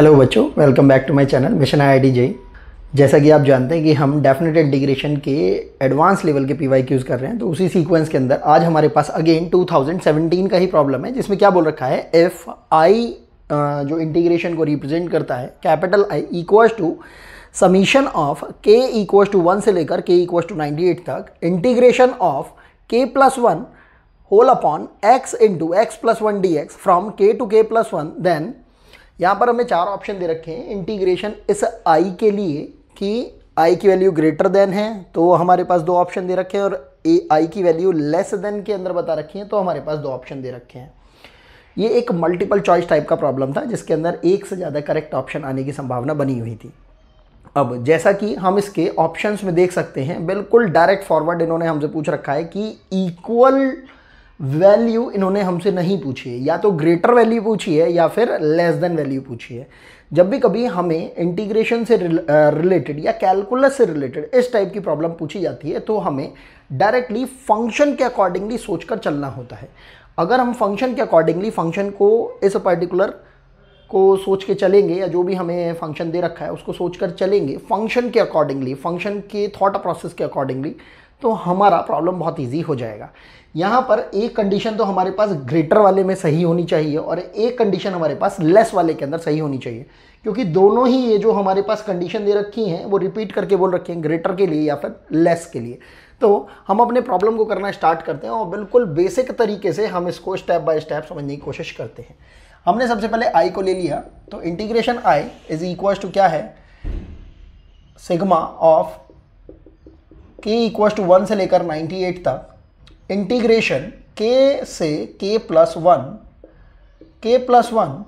Hello बच्चों, welcome back to my channel mission IIT JEE. जैसा कि आप जानते हैं कि हम डेफिनेट इंटीग्रेशन के एडवांस लेवल के पीवाईक्यूज कर रहे हैं, तो उसी सीक्वेंस के अंदर आज हमारे पास अगेन 2017 का ही प्रॉब्लम है, जिसमें क्या बोल रखा है, एफ आई जो इंटीग्रेशन को रिप्रेजेंट करता है, capital I equals to summation of K equals to 1 से लेकर के इक्वल्स टू 98 तक, integration of K plus 1 whole upon X into X plus 1 D X from K to K plus 1। देन यहाँ पर हमें चार ऑप्शन दे रखे हैं इंटीग्रेशन इस आई के लिए कि आई की वैल्यू ग्रेटर देन है, तो हमारे पास दो ऑप्शन दे रखे हैं, और ए आई की वैल्यू लेस देन के अंदर बता रखी है, तो हमारे पास दो ऑप्शन दे रखे हैं। ये एक मल्टीपल चॉइस टाइप का प्रॉब्लम था, जिसके अंदर एक से ज़्यादा करेक्ट ऑप्शन आने की संभावना बनी हुई थी। अब जैसा कि हम इसके ऑप्शंस में देख सकते हैं, बिल्कुल डायरेक्ट फॉरवर्ड इन्होंने हमसे पूछ रखा है कि इक्वल वैल्यू इन्होंने हमसे नहीं पूछी है, या तो ग्रेटर वैल्यू पूछी है या फिर लेस देन वैल्यू पूछी है। जब भी कभी हमें इंटीग्रेशन से रिलेटेड या कैलकुलस से रिलेटेड इस टाइप की प्रॉब्लम पूछी जाती है, तो हमें डायरेक्टली फंक्शन के अकॉर्डिंगली सोचकर चलना होता है। अगर हम फंक्शन के अकॉर्डिंगली फंक्शन को इस पर्टिकुलर को सोच के चलेंगे, या जो भी हमें फंक्शन दे रखा है उसको सोचकर चलेंगे फंक्शन के अकॉर्डिंगली, फंक्शन के थॉट प्रोसेस के अकॉर्डिंगली, तो हमारा प्रॉब्लम बहुत इजी हो जाएगा। यहाँ पर एक कंडीशन तो हमारे पास ग्रेटर वाले में सही होनी चाहिए और एक कंडीशन हमारे पास लेस वाले के अंदर सही होनी चाहिए, क्योंकि दोनों ही ये जो हमारे पास कंडीशन दे रखी हैं वो रिपीट करके बोल रखे हैं, ग्रेटर के लिए या फिर लेस के लिए। तो हम अपने प्रॉब्लम को करना स्टार्ट करते हैं और बिल्कुल बेसिक तरीके से हम इसको स्टेप बाय स्टेप समझने की कोशिश करते हैं। हमने सबसे पहले आई को ले लिया, तो integration I is equal to क्या है, sigma of K equal to 1 से लेकर 98 तक, इंटीग्रेशन के से K plus 1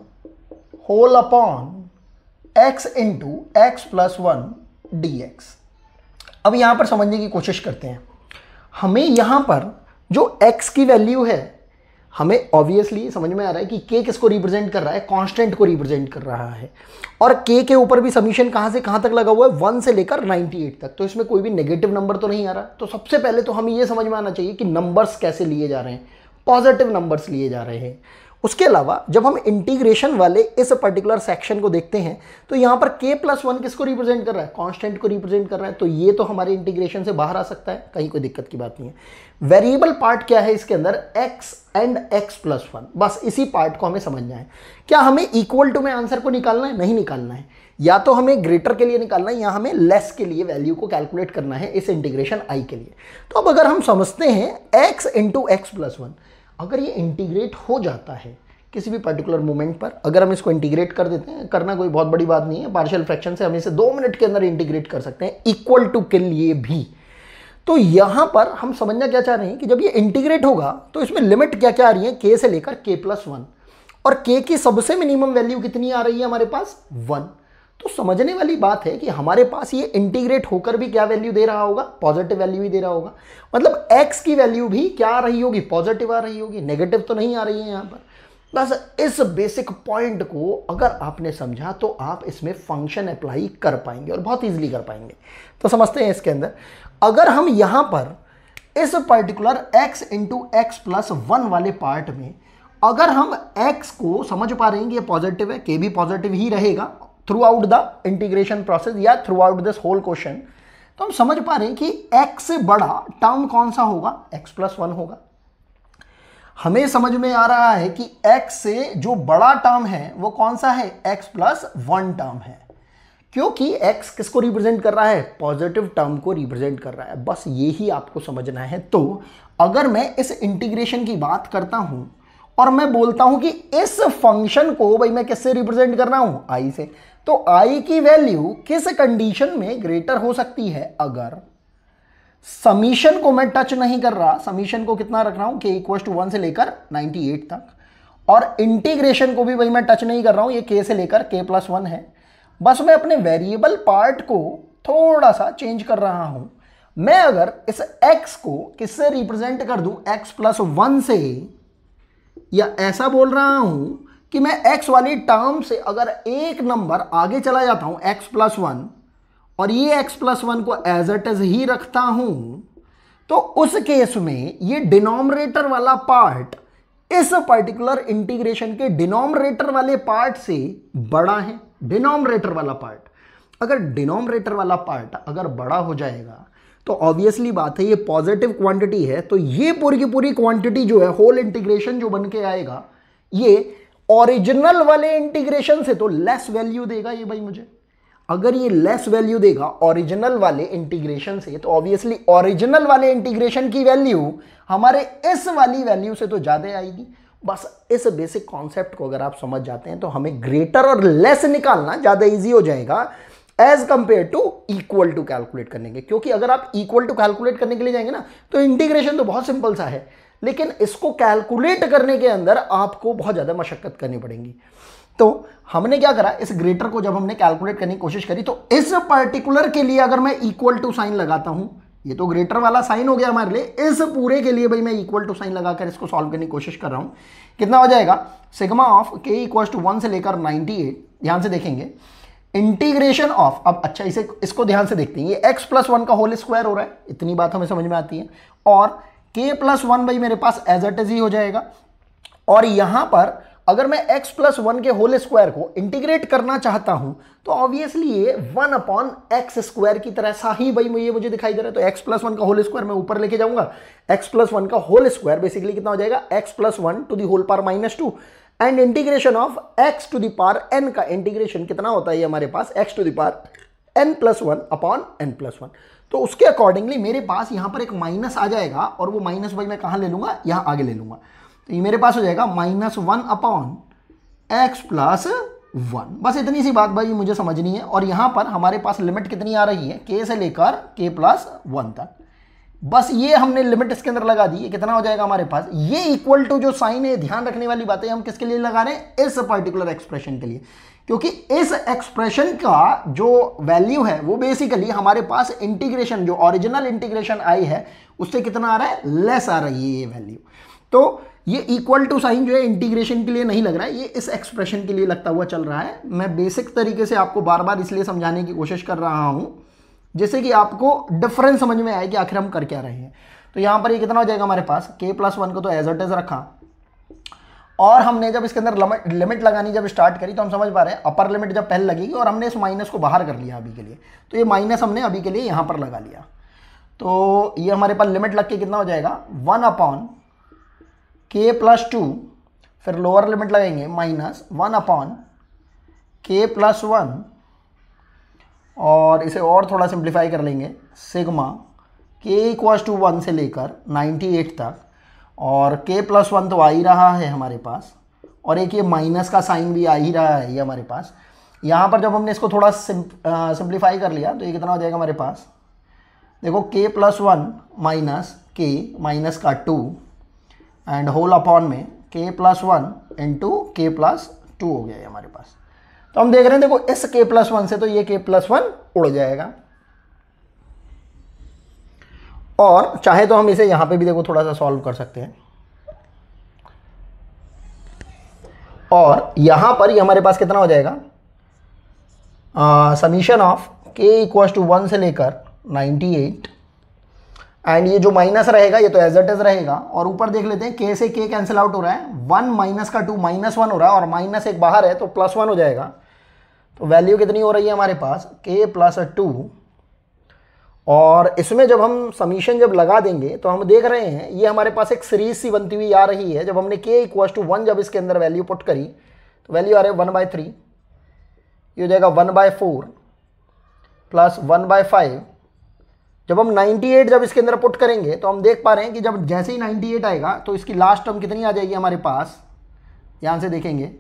whole upon X into X plus 1 D X. अब यहां पर समझने की कोशिश करते हैं। हमें यहां पर जो x की वैल्यू है, हमें ऑब्वियसली समझ में आ रहा है कि k किसको रिप्रेजेंट कर रहा है, कांस्टेंट को रिप्रेजेंट कर रहा है, और k के ऊपर भी समीशन कहां से कहां तक लगा हुआ है, 1 से लेकर 98 तक, तो इसमें कोई भी नेगेटिव नंबर तो नहीं आ रहा। तो सबसे पहले तो हमें यह समझ में आना चाहिए कि नंबर्स कैसे लिए जा रहे हैं, पॉजिटिव नंबर्स लिए जा रहे हैं। उसके अलावा जब हम इंटीग्रेशन वाले इस पर्टिकुलर सेक्शन को देखते हैं, तो यहां पर k प्लस 1 किसको रिप्रेजेंट कर रहा है, कांस्टेंट को रिप्रेजेंट कर रहा है, तो ये तो हमारे इंटीग्रेशन से बाहर आ सकता है, कहीं कोई दिक्कत की बात नहीं है। वेरिएबल पार्ट क्या है इसके अंदर, x एंड x प्लस 1, बस इसी पार्ट को हमें समझना है। क्या हमें इक्वल टू में आंसर को निकालना है, नहीं निकालना है, या तो हमें ग्रेटर के लिए निकालना है या हमें लेस के लिए वैल्यू को कैलकुलेट करना है इस इंटीग्रेशन i के लिए। तो अब अगर हम समझते हैं x इंटू एक्स प्लस 1, अगर ये इंटीग्रेट हो जाता है किसी भी पर्टिकुलर मोमेंट पर, अगर हम इसको इंटीग्रेट कर देते हैं, करना कोई बहुत बड़ी बात नहीं है, पार्शियल फ्रैक्शन से हम इसे 2 मिनट के अंदर इंटीग्रेट कर सकते हैं इक्वल टू के लिए भी। तो यहां पर हम समझना क्या चाह रहे हैं कि जब ये इंटीग्रेट होगा तो इसमें लिमिट क्या क्या आ रही है, k से लेकर k प्लस 1, और k की सबसे मिनिमम वैल्यू कितनी आ रही है हमारे पास, 1। तो समझने वाली बात है कि हमारे पास ये इंटीग्रेट होकर भी क्या वैल्यू दे रहा होगा, पॉजिटिव वैल्यू ही दे रहा होगा। मतलब x की वैल्यू भी क्या आ रही होगी, पॉजिटिव आ रही होगी, नेगेटिव तो नहीं आ रही है यहां पर। बस इस बेसिक पॉइंट को अगर आपने समझा तो आप इसमें फंक्शन अप्लाई कर पाएंगे और बहुत इजीली कर पाएंगे। तो समझते हैं इसके अंदर, अगर हम यहां पर इस particular x into X plus 1 वाले पार्ट में अगर हम x को समझ पा रहे हैं कि ये पॉजिटिव है, k भी पॉजिटिव ही रहेगा throughout the integration process या throughout this whole question, तो हम समझ पा रहे हैं कि x से बड़ा टर्म कौन सा होगा, x प्लस 1 होगा। हमें समझ में आ रहा है कि x से जो बड़ा टर्म है वो कौन सा है, x प्लस 1 टर्म है, क्योंकि x किसको रिप्रेजेंट कर रहा है, पॉजिटिव टर्म को रिप्रेजेंट कर रहा है। बस यही आपको समझना है। तो अगर मैं इस इंटीग्रेशन की बात करता हूं और मैं बोलता हूं कि इस फंक्शन को भाई मैं किससे रिप्रेजेंट कर रहा हूं, i से, तो i की वैल्यू किस कंडीशन में ग्रेटर हो सकती है, अगर समीशन को मैं टच नहीं कर रहा, समीशन को कितना रख रहा हूं, k इक्वल टू 1 से लेकर 98 तक, और इंटीग्रेशन को भी भाई मैं टच नहीं कर रहा हूं, ये k से लेकर k प्लस 1 है। बस मैं अपने वेरिएबल पार्ट को थोड़ा सा चेंज कर रहा हूं। मैं अगर इस x को किससे रिप्रेजेंट कर दूं, x प्लस 1 से, या ऐसा बोल रहा हूं कि मैं x वाली टर्म से अगर एक नंबर आगे चला जाता हूं, x प्लस 1, और ये x प्लस 1 को एज इट इज ही रखता हूं, तो उस केस में ये डिनोमिनेटर वाला पार्ट इस पर्टिकुलर इंटीग्रेशन के डिनोमिनेटर वाले पार्ट से बड़ा है। डिनोमिनेटर वाला पार्ट, अगर डिनोमिनेटर वाला पार्ट अगर बड़ा हो जाएगा तो ऑब्वियसली बात है ये पॉजिटिव क्वांटिटी है, तो ये पूरी की पूरी क्वांटिटी जो है होल इंटीग्रेशन जो बन के आएगा ये ओरिजिनल वाले इंटीग्रेशन से तो लेस वैल्यू देगा ये भाई मुझे। अगर ये लेस वैल्यू देगा ओरिजिनल वाले इंटीग्रेशन से तो ऑब्वियसली ओरिजिनल वाले इंटीग्रेशन की वैल्यू हमारे इस वाली वैल्यू से तो ज्यादा आएगी। बस इस बेसिक कॉन्सेप्ट को अगर आप समझ जाते हैं तो हमें ग्रेटर और लेस निकालना ज्यादा इजी हो जाएगा as compare to equal to calculate करने के। क्योंकि अगर आप इक्वल टू कैलकुलेट करने के लिए जाएंगे ना तो इंटीग्रेशन तो बहुत सिंपल सा है, लेकिन इसको कैलकुलेट करने के अंदर आपको बहुत ज्यादा मशक्कत करनी पड़ेगी। तो हमने क्या करा, इस ग्रेटर को जब हमने कैलकुलेट करने की कोशिश करी तो इस पर्टिकुलर के लिए अगर मैं इक्वल टू साइन लगाता हूं, ये तो ग्रेटर वाला साइन हो गया हमारे लिए, इस पूरे के लिए भाई मैं इक्वल टू साइन लगाकर इसको सॉल्व करने की कोशिश कर रहा हूं। कितना हो जाएगा, sigma of k equal to 1 से लेकर 98। ध्यान से देखेंगे इंटीग्रेशन ऑफ, अब अच्छा इसको ध्यान से देखते हैं, ये x प्लस 1 का होल स्क्वायर हो रहा है, इतनी बात हमें समझ में आती है, और k प्लस 1 भाई मेरे पास एज इट इज ही हो जाएगा। और यहां पर अगर मैं x प्लस 1 के होल स्क्वायर को इंटीग्रेट करना चाहता हूं तो ऑब्वियसली ये 1 अपॉन एक्स स्क्वायर की तरह सा ही भाई ये मुझे दिखाई दे रहा है। तो x प्लस 1 का होल स्क्वायर मैं ऊपर लेके जाऊंगा, x प्लस 1 का होल स्क्वायर बेसिकली कितना हो जाएगा, x plus 1 to the whole power minus 2 and integration of x to the power n का इंटीग्रेशन कितना होता है हमारे पास, x to the power n plus 1 upon n plus 1। तो उसके अकॉर्डिंगली मेरे पास यहां पर एक माइनस आ जाएगा और वो माइनस भाई मैं कहां ले लूंगा, यहां आगे ले लूंगा। तो ये मेरे पास हो जाएगा -1 अपॉन x प्लस 1। बस इतनी सी बात भाई मुझे समझनी है। और यहां पर हमारे पास लिमिट कितनी आ रही है, k से लेकर k प्लस 1 तक। बस ये हमने लिमिट इसके अंदर लगा दी, ये कितना हो जाएगा हमारे पास, ये इक्वल टू जो साइन है, ध्यान रखने वाली बात है, हम किसके लिए लगा रहे हैं, इस पर्टिकुलर एक्सप्रेशन के लिए। क्योंकि इस एक्सप्रेशन का जो वैल्यू है वो बेसिकली हमारे पास इंटीग्रेशन जो ओरिजिनल इंटीग्रेशन आई है उससे कितना आ रहा है, लेस आ रही है ये वैल्यू। तो ये इक्वल टू साइन जो है इंटीग्रेशन के लिए नहीं लग रहा है, ये इस एक्सप्रेशन के लिए लगता हुआ चल रहा है। मैं बेसिक तरीके से आपको बार बार इसलिए समझाने की कोशिश कर रहा हूं जैसे कि आपको डिफरेंस समझ में आए कि आखिर हम कर क्या रहे हैं। तो यहां पर ये कितना हो जाएगा हमारे पास, k प्लस 1 को तो एज इट इज रखा, और हमने जब इसके अंदर लिमिट लगानी जब स्टार्ट करी तो हम समझ पा रहे हैं अपर लिमिट जब पहले लगेगी और हमने इस माइनस को बाहर कर लिया अभी के लिए, तो ये माइनस हमने अभी के लिए यहां पर लगा लिया। तो ये हमारे पास लिमिट लग के कितना हो जाएगा, 1 अपॉन k प्लस 2, फिर लोअर लिमिट लगेंगे -1 अपॉन k प्लस 1, और इसे और थोड़ा सिंप्लीफाई कर लेंगे, सिग्मा k इक्वल टू 1 से लेकर 98 तक, और k प्लस 1 तो आ ही रहा है हमारे पास, और एक ये माइनस का साइन भी आ ही रहा है ये हमारे पास। यहाँ पर जब हमने इसको थोड़ा सिंप्लीफाई कर लिया तो ये कितना हो जाएगा हमारे पास, देखो k plus 1 minus k minus का 2 एंड होल अपॉन में k plus 1 into k plus 2 हो गया है हमारे पास। तो हम देख रहे हैं देखो इस k प्लस 1 से तो ये k प्लस 1 उड़ जाएगा, और चाहे तो हम इसे यहां पे भी देखो थोड़ा सा सॉल्व कर सकते हैं, और यहां पर ये हमारे पास कितना हो जाएगा, summation of k equal to 1 से लेकर 98, एंड ये जो माइनस रहेगा ये तो एज इट इज रहेगा, और ऊपर देख लेते हैं k से k कैंसिल आउट हो रहा है, 1 माइनस का 2 -1 हो रहा है, और माइनस एक बाहर है तो +1 हो जाएगा। तो वैल्यू कितनी हो रही है हमारे पास, k प्लस 2, और इसमें जब हम समीशन जब लगा देंगे तो हम देख रहे हैं ये हमारे पास एक सीरीज सी बनती हुई आ रही है। जब हमने k इक्वल टू 1 जब इसके अंदर वैल्यू पुट करी तो वैल्यू आ रही है 1/3, ये हो जाएगा 1/4 प्लस 1/5। जब हम 98 जब इसके अंदर पुट करेंगे तो हम देख पा रहे हैं कि जब जैसे ही 98 आएगा तो इसकी लास्ट टर्म कितनी आ जाएगी हमारे पास, ध्यान से देखेंगे,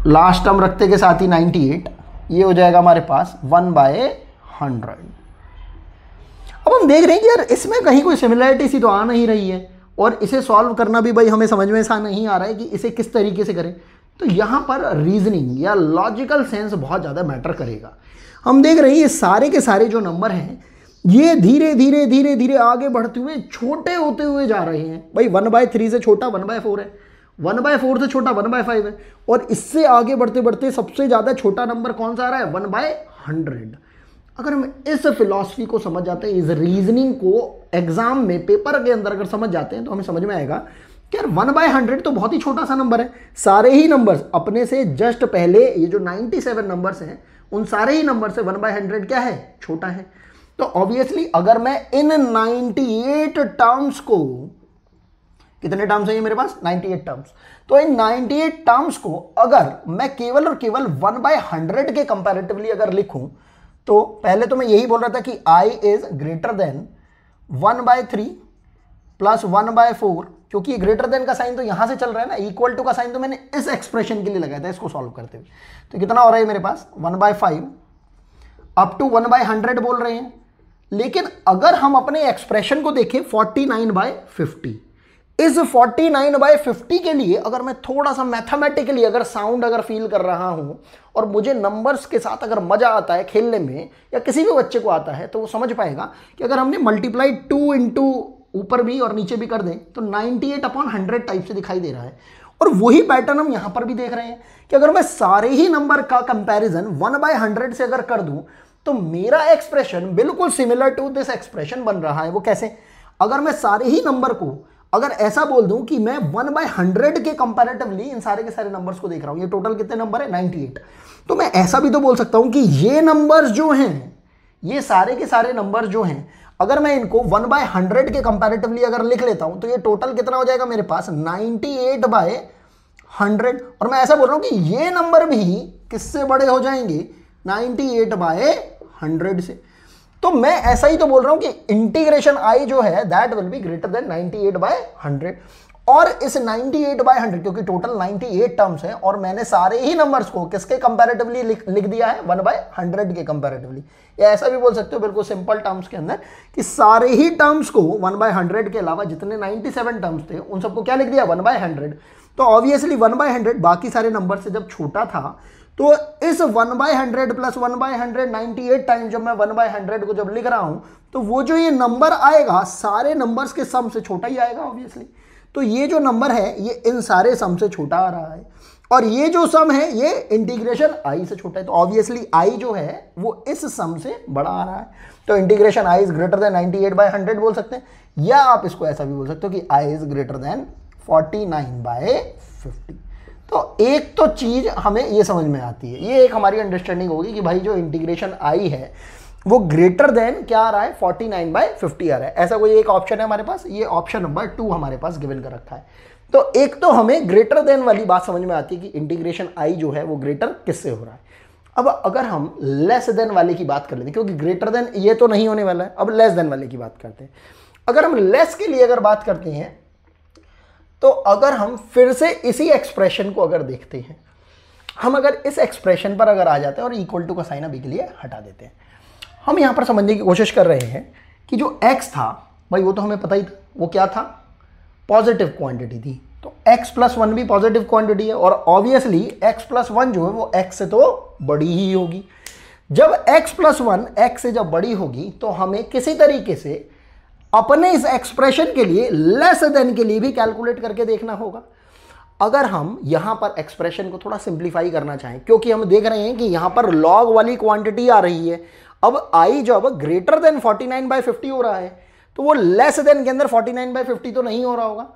लास्ट टर्म रखते के साथ ही 98, ये हो जाएगा हमारे पास 1/100। अब हम देख रहे हैं कि यार इसमें कहीं कोई सिमिलरिटी सी तो आ नहीं रही है, और इसे सॉल्व करना भी भाई हमें समझ में ऐसा नहीं आ रहा है कि इसे किस तरीके से करें। तो यहाँ पर रीजनिंग या लॉजिकल सेंस बहुत ज़्यादा मैटर करेगा। हम देख रहे हैं ये सारे के सारे जो नंबर हैं ये धीरे धीरे धीरे धीरे आगे बढ़ते हुए छोटे होते हुए जा रहे हैं। भाई 1/3 से छोटा 1/4 है, 1/4 से छोटा 1/5 है, और इससे आगे बढ़ते बढ़ते सबसे ज़्यादा छोटा नंबर कौन सा आ रहा है, 1/100। अगर हम इस फिलॉसफी को समझ जाते हैं, इस रीजनिंग को एग्जाम में पेपर के अंदर अगर समझ जाते हैं तो हमें समझ में आएगा कि यार 1/100 तो बहुत ही छोटा सा नंबर है। सारे ही नंबर्स अपने से जस्ट पहले ये जो 97 नंबर्स हैं उन सारे ही नंबर से 1/100 क्या है, छोटा है। तो ऑब्वियसली अगर मैं इन 98 टर्म्स को, कितने टर्म्स है ये मेरे पास, 98 टर्म्स, तो इन 98 टर्म्स को अगर मैं केवल और केवल 1/100 के कंपैरेटिवली अगर लिखूं, तो पहले तो मैं यही बोल रहा था कि i is greater then 1/3 plus 1/4, क्योंकि ये ग्रेटर देन का साइन तो यहां से चल रहा है ना, इक्वल टू का साइन तो मैंने इस एक्सप्रेशन के लिए लगाया था इसको सॉल्व करते हुए। तो कितना हो रहा है मेरे पास 1/5 अप टू 1/100 बोल रहे हैं। लेकिन अगर हम अपने एक्सप्रेशन को देखें 49/50, इस 49/50 के लिए अगर मैं थोड़ा सा मैथमेटिकली अगर साउंड अगर फील कर रहा हूं और मुझे नंबर्स के साथ अगर मजा आता है खेलने में, या किसी भी बच्चे को आता है, तो वो समझ पाएगा कि अगर हमने मल्टीप्लाई 2 इंटू ऊपर भी और नीचे भी कर दें तो 98/100 टाइप से दिखाई दे रहा है। और वही पैटर्न हम यहां पर भी देख रहे हैं कि अगर मैं सारे ही नंबर का कंपैरिजन 1/100 से अगर कर दूं तो मेरा एक्सप्रेशन बिल्कुल सिमिलर टू दिस एक्सप्रेशन बन रहा है। वो कैसे, अगर मैं सारे ही नंबर को अगर ऐसा बोल दूं कि मैं 1/100 के कंपैरेटिवली इन सारे के सारे नंबर्स को देख रहा हूं, ये टोटल कितने नंबर है 98, तो मैं ऐसा भी तो बोल सकता हूं कि ये नंबर्स जो हैं, ये सारे के सारे नंबर्स जो हैं, अगर मैं इनको 1/100 के कंपैरेटिवली अगर लिख लेता हूं तो ये टोटल कितना हो जाएगा मेरे पास 98/100। और मैं ऐसा बोल रहा हूं कि ये नंबर भी किससे बड़े हो जाएंगे 98/100 से। तो मैं ऐसा ही तो बोल रहा हूं कि इंटीग्रेशन i जो है that will be greater than 98/100। और इस 98/100 क्योंकि टोटल 98 टर्म्स हैं और मैंने सारे ही नंबर्स को किसके कंपैरेटिवली लिख दिया है 1/100 के कंपैरेटिवली, या ऐसा भी बोल सकते हो बिल्कुल सिंपल टर्म्स के अंदर कि सारे ही टर्म्स को 1/100 के अलावा जितने 97 टर्म्स थे उन सबको क्या लिख दिया 1/100। तो ऑब्वियसली 1/100 बाकी सारे नंबर से जब छोटा था, तो इस 1/100 प्लस 1/100 98 टाइम जब मैं 1/100 को जब लिख रहा हूं तो वो जो ये नंबर आएगा सारे नंबर्स के सम से छोटा ही आएगा ऑब्वियसली। तो ये जो नंबर है ये इन सारे सम से छोटा आ रहा है और ये जो सम है ये इंटीग्रेशन i से छोटा है। तो ऑब्वियसली i जो है वो इस सम से बड़ा आ रहा है। तो integration i is greater then 98/100 बोल सकते हैं, या आप इसको ऐसा भी बोल सकते हो कि i इज ग्रेटर देन 49/50। तो एक तो चीज हमें ये समझ में आती है, ये एक हमारी अंडरस्टैंडिंग होगी कि भाई जो इंटीग्रेशन i है वो ग्रेटर देन क्या आ रहा है 49/50 आ रहा है। ऐसा कोई एक ऑप्शन है हमारे पास, ये ऑप्शन नंबर 2 हमारे पास गिवन कर रखा है। तो एक तो हमें ग्रेटर देन वाली बात समझ में आती है कि इंटीग्रेशन i जो है वो ग्रेटर किससे हो रहा है। अब अगर हम लेस देन वाले की बात कर लेते हैं, क्योंकि ग्रेटर देन ये तो नहीं होने वाला है, अब लेस देन वाले की बात करते हैं। अगर हम लेस के लिए अगर बात करते हैं तो अगर हम फिर से इसी एक्सप्रेशन को अगर देखते हैं, हम अगर इस एक्सप्रेशन पर अगर आ जाते हैं और इक्वल टू का साइन अभी के लिए हटा देते हैं, हम यहां पर समझने की कोशिश कर रहे हैं कि जो x था भाई वो तो हमें पता ही था वो क्या था, पॉजिटिव क्वांटिटी थी। तो x+1 भी पॉजिटिव क्वांटिटी है और ऑब्वियसली x+1 जो है वो x से तो बड़ी ही होगी। जब x+1 x से जब बड़ी होगी तो हमें किसी तरीके से अपने इस एक्सप्रेशन के लिए लेस देन के लिए भी कैलकुलेट करके देखना होगा। अगर हम यहां पर एक्सप्रेशन को थोड़ा सिंप्लीफाई करना चाहें, क्योंकि हम देख रहे हैं कि यहां पर लॉग वाली क्वांटिटी आ रही है, अब i जब ग्रेटर देन 49/50 हो रहा है तो वो लेस देन के अंदर 49/50 तो नहीं हो रहा होगा,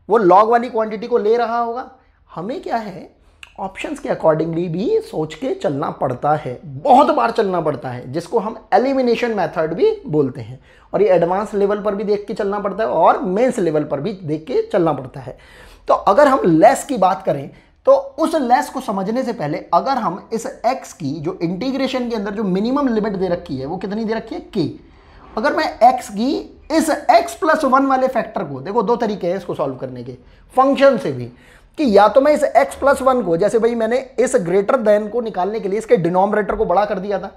वो लॉग वाली क्वांटिटी को ले रहा होगा। हमें क्या है ऑप्शंस के अकॉर्डिंगली भी सोच के चलना पड़ता है, बहुत बार चलना पड़ता है, जिसको हम एलिमिनेशन मेथड भी बोलते हैं। और ये एडवांस लेवल पर भी देख के चलना पड़ता है और मेंस लेवल पर भी देख के चलना पड़ता है। तो अगर हम लेस की बात करें तो उस लेस को समझने से पहले अगर हम इस x की जो इंटीग्रेशन के अंदर जो मिनिमम लिमिट दे रखी है वो कितनी दे रखी है k, अगर मैं x की इस x+1 वाले फैक्टर को, देखो दो तरीके हैं इसको सॉल्व करने के फंक्शन से भी, कि या तो मैं इस x+1 को, जैसे भाई मैंने इस ग्रेटर देन को निकालने के लिए इसके डिनोमिनेटर को बड़ा कर दिया था,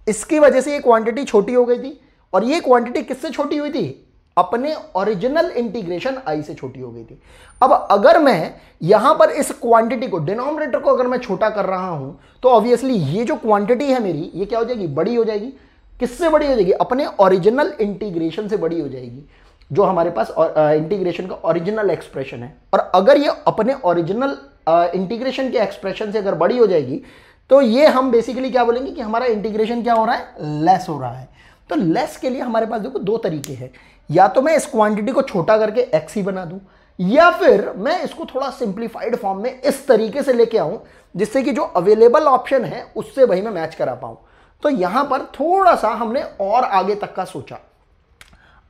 इसकी वजह से ये क्वांटिटी छोटी हो गई थी और ये क्वांटिटी किससे छोटी हुई थी, अपने ओरिजिनल इंटीग्रेशन i से छोटी हो गई थी। अब अगर मैं यहां पर इस क्वांटिटी को, डिनोमिनेटर को अगर मैं छोटा कर रहा हूं तो ऑब्वियसली ये जो क्वांटिटी है मेरी ये क्या हो जाएगी, बड़ी हो जाएगी। किससे बड़ी हो जाएगी, अपने ओरिजिनल इंटीग्रेशन से बड़ी हो जाएगी, जो हमारे पास इंटीग्रेशन का ओरिजिनल एक्सप्रेशन है। और अगर ये अपने ओरिजिनल इंटीग्रेशन के एक्सप्रेशन से अगर बड़ी हो जाएगी तो ये हम बेसिकली क्या बोलेंगे कि हमारा इंटीग्रेशन क्या हो रहा है, लेस हो रहा है। तो लेस के लिए हमारे पास देखो दो तरीके हैं, या तो मैं इस क्वांटिटी को छोटा करके एक्स ही बना दूं, या फिर मैं इसको थोड़ा सिंप्लीफाइड फॉर्म में इस तरीके से लेके आऊं जिससे कि जो अवेलेबल ऑप्शन है उससे भाई मैं मैच करा पाऊं। तो यहां पर थोड़ा सा हमने और आगे तक का सोचा।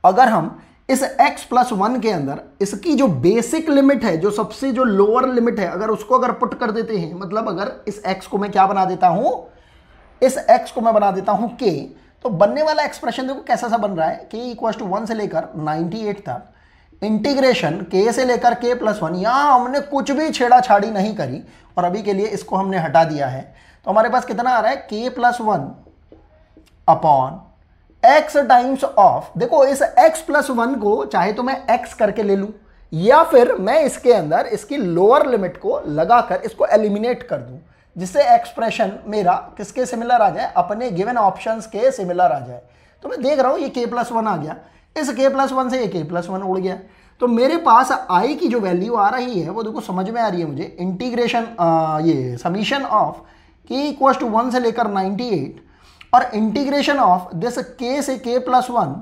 अगर हम इस x+1 के अंदर इसकी जो बेसिक लिमिट है, जो सबसे जो लोअर लिमिट है, अगर उसको अगर पुट कर देते हैं, मतलब अगर इस x को मैं क्या बना देता हूं, इस x को मैं बना देता हूं k, तो बनने वाला एक्सप्रेशन देखो कैसा सा बन रहा है, k = 1 से लेकर 98 तक इंटीग्रेशन k से लेकर k+1। यहां हमने कुछ भी छेड़ाछाड़ी नहीं करी और अभी के लिए इसको हमने हटा दिया है। तो हमारे पास कितना आ रहा है, k+1 upon x times of, देखो इस x+1 को चाहे तो मैं x करके ले लूं, या फिर मैं इसके अंदर इसकी लोअर लिमिट को लगाकर इसको एलिमिनेट कर दूं, जिससे एक्सप्रेशन मेरा किसके सिमिलर आ जाए, अपने गिवन ऑप्शंस के सिमिलर आ जाए। तो मैं देख रहा हूं ये k+1 आ गया, इस k+1 से ये k+1 उड़ गया, तो मेरे पास i की जो वैल्यू आ रही है वो देखो समझ में आ रही है मुझे। इंटीग्रेशन ये समीशन ऑफ k = 1 से लेकर 98 और इंटीग्रेशन ऑफ दिस k से k+1,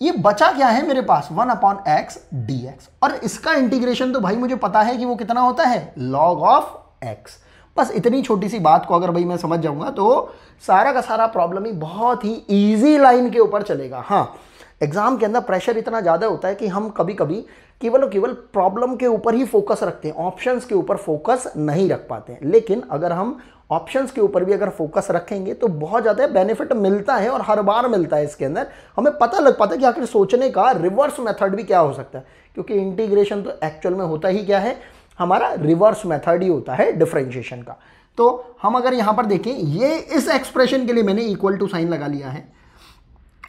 ये बचा क्या है मेरे पास, 1/x dx। और इसका इंटीग्रेशन तो भाई मुझे पता है कि वो कितना होता है, log of x। बस इतनी छोटी सी बात को अगर भाई मैं समझ जाऊंगा तो सारा का सारा प्रॉब्लम ही बहुत ही इजी लाइन के ऊपर चलेगा। हाँ, एग्जाम के अंदर प्रेशर इतना ज़्यादा होता है कि हम कभी कभी केवल और केवल प्रॉब्लम के ऊपर ही फोकस रखते हैं, ऑप्शंस के ऊपर फोकस नहीं रख पाते हैं। लेकिन अगर हम ऑप्शंस के ऊपर भी अगर फोकस रखेंगे तो बहुत ज़्यादा बेनिफिट मिलता है, और हर बार मिलता है। इसके अंदर हमें पता लग पाता है कि आखिर सोचने का रिवर्स मेथड भी क्या हो सकता है, क्योंकि इंटीग्रेशन तो एक्चुअल में होता ही क्या है, हमारा रिवर्स मेथड ही होता है डिफरेंशिएशन का। तो हम अगर यहाँ पर देखें, ये इस एक्सप्रेशन के लिए मैंने इक्वल टू साइन लगा लिया है।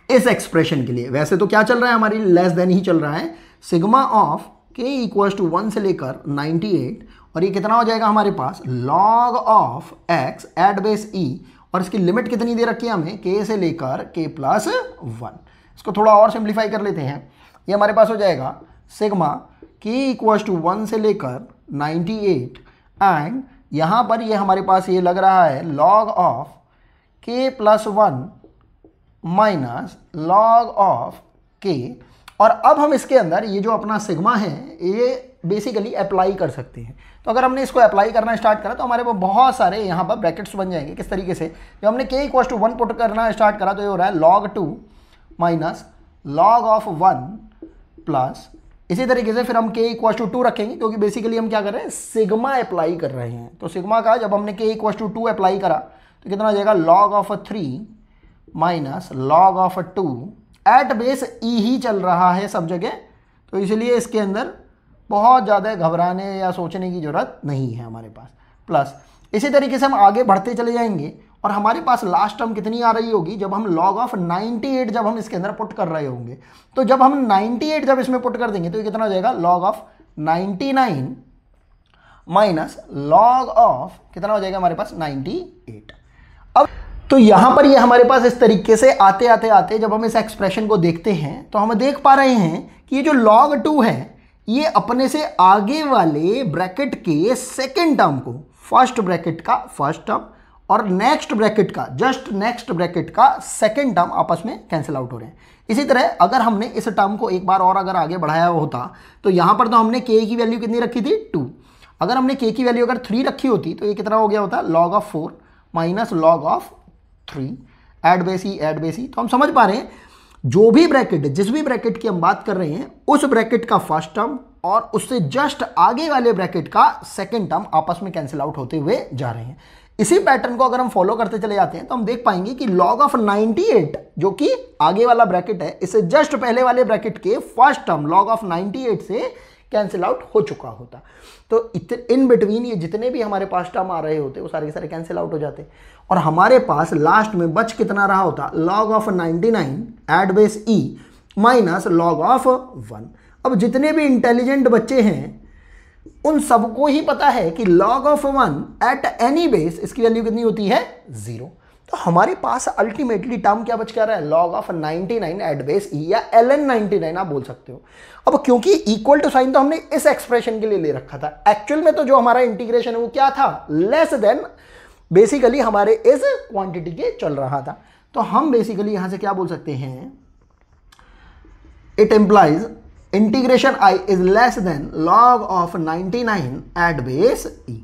इस एक्सप्रेशन के लिए वैसे तो क्या चल रहा है, हमारी लेस देन ही चल रहा है, सिग्मा ऑफ k = 1 से लेकर 98, और ये कितना हो जाएगा हमारे पास, log of x at base e, और इसकी लिमिट कितनी दे रखी है हमें, k से लेकर k+1। इसको थोड़ा और सिंप्लीफाई कर लेते हैं, ये हमारे पास हो जाएगा सिग्मा k = 1 से लेकर 98 एंड यहाँ पर ये हमारे पास ये लग रहा है log of k+1 minus log of k। और अब हम इसके अंदर ये जो अपना सिग्मा है ये बेसिकली अप्लाई कर सकते हैं। तो अगर हमने इसको अप्लाई करना स्टार्ट करा तो हमारे पास बहुत सारे यहाँ पर ब्रैकेट्स बन जाएंगे। किस तरीके से, जब हमने k = 1 पुट करना स्टार्ट करा तो ये हो रहा है log 2 minus log of 1 plus, इसी तरीके से फिर हम k = 2 रखेंगे, क्योंकि बेसिकली हम क्या कर रहे हैं, सिग्मा अप्लाई कर रहे हैं। तो सिग्मा का जब हमने k = 2 अप्लाई करा तो कितना हो जाएगा, log of 3 minus log of 2 at base e ही चल रहा है सब जगह, तो इसलिए इसके अंदर बहुत ज़्यादा घबराने या सोचने की ज़रूरत नहीं है हमारे पास। प्लस इसी तरीके से हम आगे बढ़ते चले जाएंगे और हमारे पास लास्ट टर्म कितनी आ रही होगी, जब हम log of 98 जब हम इसके अंदर पुट कर रहे होंगे, तो जब हम 98 जब इसमें पुट कर देंगे तो ये कितना हो जाएगा, log of 99 minus log of कितना हो जाएगा हमारे पास 98। अब तो यहां पर ये हमारे पास इस तरीके से आते आते आते जब हम इस एक्सप्रेशन को देखते हैं तो हम देख पा रहे हैं कि ये जो log 2 है ये अपने से आगे वाले ब्रैकेट के सेकेंड टर्म को फर्स्ट ब्रैकेट का फर्स्ट टर्म और नेक्स्ट ब्रैकेट का जस्ट नेक्स्ट ब्रैकेट का सेकेंड टर्म आपस में कैंसिल आउट हो रहे हैं। इसी तरह अगर हमने इस टर्म को एक बार और अगर आगे बढ़ाया होता तो यहां पर तो हमने k की वैल्यू कितनी रखी थी, 2। अगर हमने k की वैल्यू अगर 3 रखी होती तो ये कितना हो गया होता, log of 4 minus log of 3 at base e. तो हम समझ पा रहे हैं जो भी ब्रैकेट, जिस भी ब्रैकेट की हम बात कर रहे हैं उस ब्रैकेट का फर्स्ट टर्म और उससे जस्ट आगे वाले ब्रैकेट का सेकेंड टर्म आपस में कैंसिल आउट होते हुए जा रहे हैं। इसी पैटर्न को अगर हम फॉलो करते चले जाते हैं तो हम देख पाएंगे कि log of 98 जो कि आगे वाला ब्रैकेट है इससे जस्ट पहले वाले ब्रैकेट के फर्स्ट टर्म log of 98 से कैंसिल आउट हो चुका होता। तो इन बिटवीन ये जितने भी हमारे पास टर्म आ रहे होते वो सारे के सारे कैंसिल आउट हो जाते और हमारे पास लास्ट में बच कितना रहा होता, log of 99 at base E minus log of 1। अब जितने भी इंटेलिजेंट बच्चे हैं उन सबको ही पता है कि log of 1 at any base इसकी वैल्यू कितनी होती है, 0। तो हमारे पास अल्टीमेटली टर्म क्या बच कर रहा है, log of 99 एट बेस ई या ln 99 आप बोल सकते हो। अब क्योंकि इक्वल टू साइन तो हमने इस एक्सप्रेशन के लिए ले रखा था, एक्चुअल में तो जो हमारा इंटीग्रेशन है वो क्या था, लेस देन बेसिकली हमारे इस क्वांटिटी के चल रहा था। तो हम बेसिकली यहां से क्या बोल सकते हैं, it implies integration I is less than log of 99 at base e.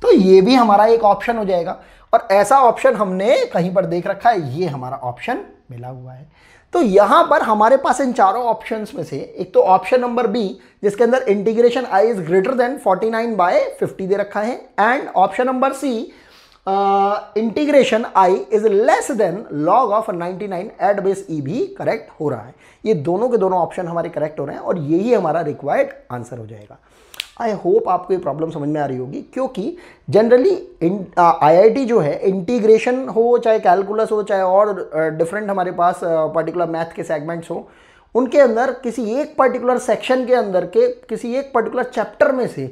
तो ये भी हमारा एक ऑप्शन हो जाएगा, और ऐसा ऑप्शन हमने कहीं पर देख रखा है, ये हमारा ऑप्शन मिला हुआ है। तो यहां पर हमारे पास इन चारों ऑप्शंस में से एक तो ऑप्शन नंबर बी, जिसके अंदर integration I is greater than 49/50 दे रखा है, and option number C integration I is less than log of 99 at base e भी करेक्ट हो रहा है। ये दोनों के दोनों ऑप्शन हमारे करेक्ट हो रहे हैं, और यही हमारा रिक्वायर्ड आंसर हो जाएगा। आई होप आपको ये प्रॉब्लम समझ में आ रही होगी, क्योंकि जनरली आईआईटी जो है, इंटीग्रेशन हो चाहे कैलकुलस हो चाहे और डिफरेंट हमारे पास पर्टिकुलर मैथ के सेगमेंट्स हो, उनके अंदर किसी एक पर्टिकुलर सेक्शन के अंदर के किसी एक पर्टिकुलर चैप्टर में से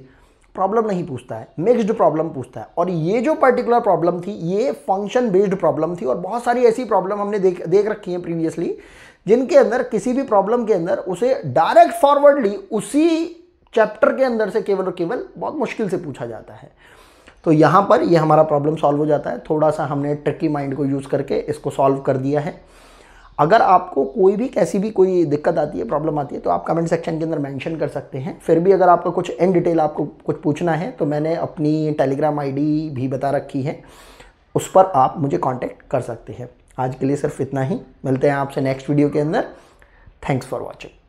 प्रॉब्लम नहीं पूछता है, मिक्स्ड प्रॉब्लम पूछता है। और ये जो पर्टिकुलर प्रॉब्लम थी, ये फंक्शन बेस्ड प्रॉब्लम थी, और बहुत सारी ऐसी प्रॉब्लम हमने देख रखी हैं प्रीवियसली, जिनके अंदर किसी भी प्रॉब्लम के अंदर उसे डायरेक्ट फॉरवर्डली उसी चैप्टर के अंदर से केवल और केवल बहुत मुश्किल से पूछा जाता है। तो यहाँ पर ये हमारा प्रॉब्लम सॉल्व हो जाता है। थोड़ा सा हमने ट्रिकी माइंड को यूज़ करके इसको सॉल्व कर दिया है। अगर आपको कोई भी कैसी भी कोई दिक्कत आती है, प्रॉब्लम आती है, तो आप कमेंट सेक्शन के अंदर मेंशन कर सकते हैं। फिर भी अगर आपको कुछ इन डिटेल आपको कुछ पूछना है, तो मैंने अपनी टेलीग्राम आईडी भी बता रखी है, उस पर आप मुझे कांटेक्ट कर सकते हैं। आज के लिए सिर्फ इतना ही, मिलते हैं आपसे नेक्स्ट वीडियो के अंदर। Thanks for watching.